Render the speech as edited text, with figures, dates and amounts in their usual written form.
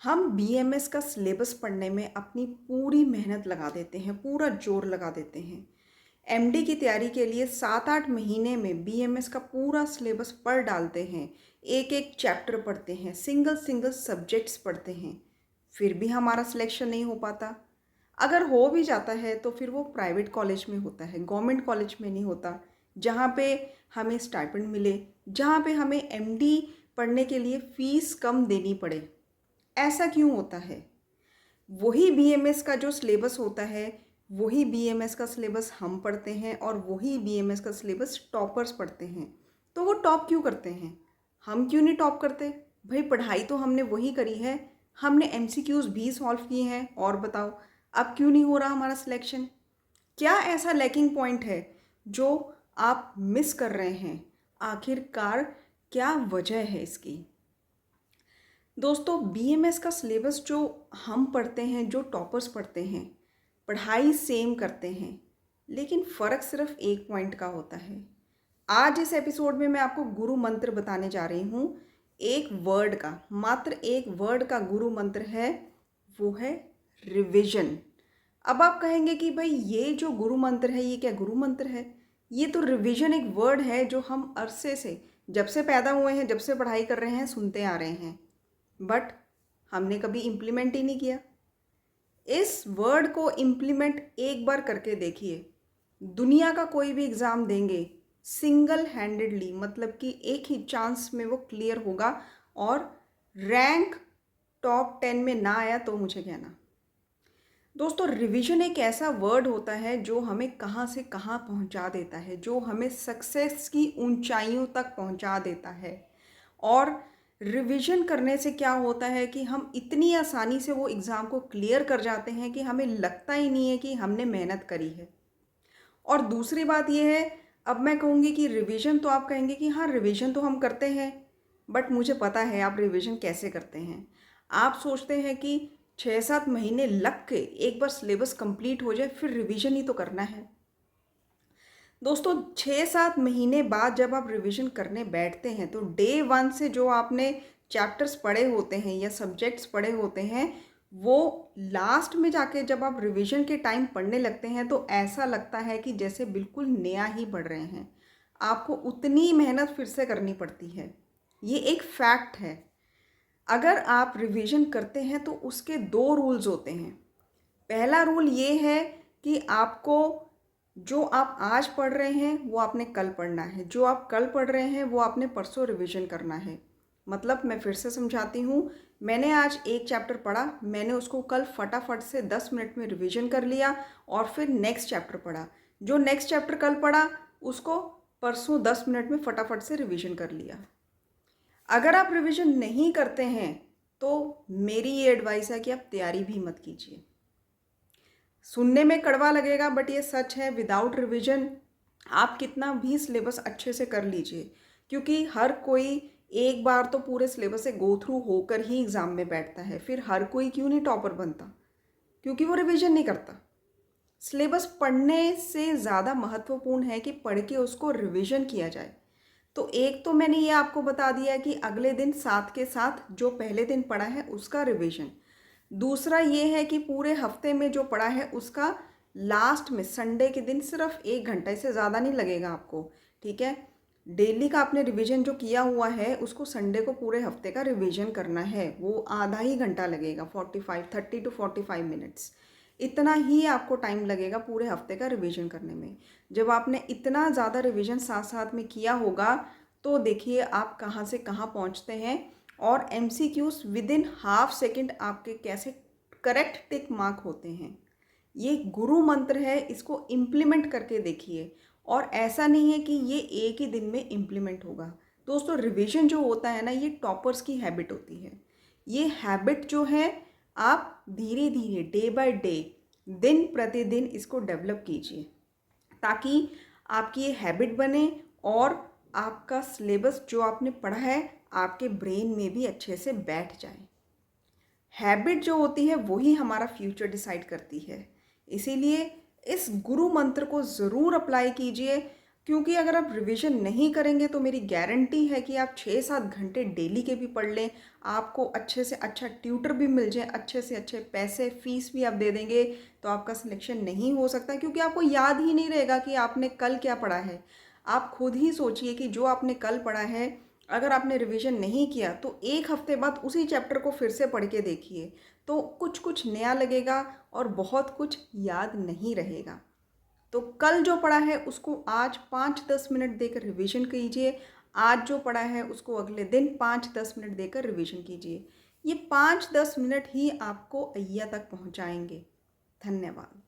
हम बीएमएस का सिलेबस पढ़ने में अपनी पूरी मेहनत लगा देते हैं, पूरा जोर लगा देते हैं। एमडी की तैयारी के लिए 7-8 महीने में बीएमएस का पूरा सिलेबस पढ़ डालते हैं, एक एक चैप्टर पढ़ते हैं, सिंगल सिंगल सब्जेक्ट्स पढ़ते हैं, फिर भी हमारा सिलेक्शन नहीं हो पाता। अगर हो भी जाता है तो फिर वो प्राइवेट कॉलेज में होता है, गवर्नमेंट कॉलेज में नहीं होता, जहाँ पे हमें स्टाइपेंड मिले, जहाँ पे हमें एमडी पढ़ने के लिए फ़ीस कम देनी पड़े। ऐसा क्यों होता है? वही बीएमएस का जो सिलेबस होता है, वही बीएमएस का सिलेबस हम पढ़ते हैं और वही बीएमएस का सिलेबस टॉपर्स पढ़ते हैं। तो वो टॉप क्यों करते हैं? हम क्यों नहीं टॉप करते? भाई पढ़ाई तो हमने वही करी है, हमने एमसीक्यूज भी सॉल्व किए हैं, और बताओ अब क्यों नहीं हो रहा हमारा सिलेक्शन? क्या ऐसा लैकिंग पॉइंट है जो आप मिस कर रहे हैं? आखिरकार क्या वजह है इसकी? दोस्तों, बीएमएस का सिलेबस जो हम पढ़ते हैं, जो टॉपर्स पढ़ते हैं, पढ़ाई सेम करते हैं, लेकिन फ़र्क सिर्फ एक पॉइंट का होता है। आज इस एपिसोड में मैं आपको गुरु मंत्र बताने जा रही हूँ। एक वर्ड का, मात्र एक वर्ड का गुरु मंत्र है, वो है रिविजन। अब आप कहेंगे कि भाई ये जो गुरु मंत्र है, ये क्या गुरु मंत्र है? ये तो रिविजन एक वर्ड है जो हम अरसे से, जब से पैदा हुए हैं, जब से पढ़ाई कर रहे हैं, सुनते आ रहे हैं, बट हमने कभी इम्प्लीमेंट ही नहीं किया। इस वर्ड को इम्प्लीमेंट एक बार करके देखिए। दुनिया का कोई भी एग्ज़ाम देंगे, सिंगल हैंडेडली, मतलब कि एक ही चांस में वो क्लियर होगा, और रैंक टॉप 10 में ना आया तो मुझे कहना। दोस्तों, रिवीजन एक ऐसा वर्ड होता है जो हमें कहाँ से कहाँ पहुँचा देता है, जो हमें सक्सेस की ऊंचाइयों तक पहुँचा देता है। और रिवीजन करने से क्या होता है कि हम इतनी आसानी से वो एग्ज़ाम को क्लियर कर जाते हैं कि हमें लगता ही नहीं है कि हमने मेहनत करी है। और दूसरी बात ये है, अब मैं कहूँगी कि रिवीजन, तो आप कहेंगे कि हाँ रिवीजन तो हम करते हैं, बट मुझे पता है आप रिवीजन कैसे करते हैं। आप सोचते हैं कि 6-7 महीने लग के एक बार सिलेबस कंप्लीट हो जाए, फिर रिवीजन ही तो करना है। दोस्तों, 6-7 महीने बाद जब आप रिवीजन करने बैठते हैं तो डे 1 से जो आपने चैप्टर्स पढ़े होते हैं या सब्जेक्ट्स पढ़े होते हैं, वो लास्ट में जाके जब आप रिवीजन के टाइम पढ़ने लगते हैं तो ऐसा लगता है कि जैसे बिल्कुल नया ही पढ़ रहे हैं। आपको उतनी मेहनत फिर से करनी पड़ती है। ये एक फैक्ट है। अगर आप रिवीजन करते हैं तो उसके 2 रूल्स होते हैं। पहला रूल ये है कि आपको जो आप आज पढ़ रहे हैं वो आपने कल पढ़ना है, जो आप कल पढ़ रहे हैं वो आपने परसों रिवीजन करना है। मतलब मैं फिर से समझाती हूँ, मैंने आज एक चैप्टर पढ़ा, मैंने उसको कल फटाफट से 10 मिनट में रिवीजन कर लिया और फिर नेक्स्ट चैप्टर पढ़ा। जो नेक्स्ट चैप्टर कल पढ़ा उसको परसों 10 मिनट में फटाफट से रिवीजन कर लिया। अगर आप रिवीजन नहीं करते हैं तो मेरी ये एडवाइस है कि आप तैयारी भी मत कीजिए। सुनने में कड़वा लगेगा बट ये सच है। विदाउट रिवीजन आप कितना भी सिलेबस अच्छे से कर लीजिए, क्योंकि हर कोई एक बार तो पूरे सिलेबस से गो थ्रू होकर ही एग्ज़ाम में बैठता है। फिर हर कोई क्यों नहीं टॉपर बनता? क्योंकि वो रिवीजन नहीं करता। सिलेबस पढ़ने से ज़्यादा महत्वपूर्ण है कि पढ़ के उसको रिवीजन किया जाए। तो एक तो मैंने ये आपको बता दिया कि अगले दिन साथ के साथ जो पहले दिन पढ़ा है उसका रिवीजन। दूसरा ये है कि पूरे हफ्ते में जो पढ़ा है उसका लास्ट में संडे के दिन सिर्फ 1 घंटा, इससे ज़्यादा नहीं लगेगा आपको, ठीक है? डेली का आपने रिवीजन जो किया हुआ है उसको संडे को पूरे हफ्ते का रिवीजन करना है। वो आधा ही घंटा लगेगा, 30 to 45 मिनट्स। इतना ही आपको टाइम लगेगा पूरे हफ्ते का रिवीजन करने में। जब आपने इतना ज़्यादा रिवीजन साथ साथ में किया होगा तो देखिए आप कहाँ से कहाँ पहुँचते हैं, और MCQs with in half second आपके कैसे करेक्ट टिक मार्क होते हैं। ये गुरु मंत्र है, इसको इम्प्लीमेंट करके देखिए। और ऐसा नहीं है कि ये एक ही दिन में इम्प्लीमेंट होगा। दोस्तों, रिवीजन जो होता है ना, ये टॉपर्स की हैबिट होती है। ये हैबिट जो है आप धीरे धीरे, डे बाय डे, दिन प्रतिदिन इसको डेवलप कीजिए, ताकि आपकी ये हैबिट बने और आपका सिलेबस जो आपने पढ़ा है आपके ब्रेन में भी अच्छे से बैठ जाए। हैबिट जो होती है वही हमारा फ्यूचर डिसाइड करती है। इसीलिए इस गुरु मंत्र को ज़रूर अप्लाई कीजिए। क्योंकि अगर आप रिवीजन नहीं करेंगे तो मेरी गारंटी है कि आप 6-7 घंटे डेली के भी पढ़ लें, आपको अच्छे से अच्छा ट्यूटर भी मिल जाए, अच्छे से अच्छे पैसे फ़ीस भी आप दे देंगे, तो आपका सिलेक्शन नहीं हो सकता क्योंकि आपको याद ही नहीं रहेगा कि आपने कल क्या पढ़ा है। आप खुद ही सोचिए कि जो आपने कल पढ़ा है, अगर आपने रिवीजन नहीं किया तो 1 हफ्ते बाद उसी चैप्टर को फिर से पढ़ के देखिए, तो कुछ-कुछ नया लगेगा और बहुत कुछ याद नहीं रहेगा। तो कल जो पढ़ा है उसको आज 5-10 मिनट देकर रिवीजन कीजिए। आज जो पढ़ा है उसको अगले दिन 5-10 मिनट देकर रिवीजन कीजिए। ये 5-10 मिनट ही आपको अय्या तक पहुंचाएंगे। धन्यवाद।